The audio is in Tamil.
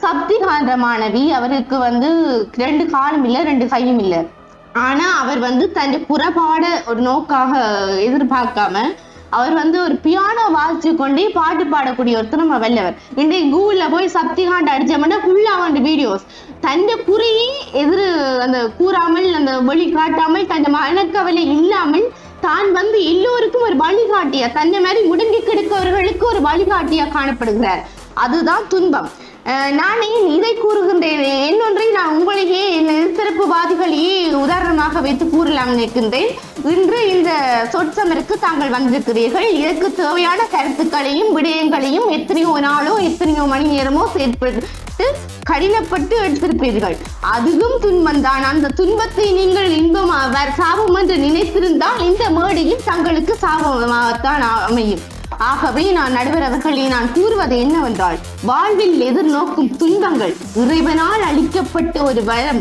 சப்திகான்ற மாணவி, அவருக்கு 2 காலும் இல்லை 2 கையும் இல்லை. ஆனா அவர் தன் புறப்பாட ஒரு நோக்காக எதிர்பார்க்காம அவர் ஒரு பியானோ வாசிச்சு கொண்டே பாட்டு பாடக்கூடிய ஒரு திறமை வல்லவர். இன்றைக்கு கூகுள்ல போய் சப்திகாண்ட் அடிச்சோம்னா ஃபுல்லா வீடியோஸ் தன் குறியை அந்த கூறாமல் அந்த வழி காட்டாமல் தன் மனக்கவலை இல்லாமல் தான் எல்லோருக்கும் ஒரு வழிகாட்டியா, தன்னை மாதிரி முடங்கி கிடக்கவர்களுக்கு ஒரு வழிகாட்டியா காணப்படுகிறார். அதுதான் துன்பம். நான் ஏன் இதை கூறுகின்றேன், இன்னொன்றை நான் உங்களையே சிறப்புவாதிகளையே உதாரணமாக வைத்து கூறலாம் நினைக்கின்றேன். இன்று இந்த சொற்சமருக்கு தாங்கள் வந்திருக்கிறீர்கள். இதற்கு தேவையான கருத்துக்களையும் விடயங்களையும் எத்தனையோ நாளோ எத்தனையோ மணி நேரமோ செயற்பட்டு கடினப்பட்டு எடுத்திருப்பீர்கள். அதுவும் துன்பம் தான். அந்த துன்பத்தை நீங்கள் இன்பம் சாபம் என்று நினைத்திருந்தால் இந்த மேடையில் தங்களுக்கு சாபமாகத்தான் அமையும். ஆகவே நான் நடுவர் அவர்களே, நான் கூறுவது என்னவென்றால், வாழ்வில் எதிர்நோக்கும் துன்பங்கள் இறைவனால் அளிக்கப்பட்ட ஒரு வரம்.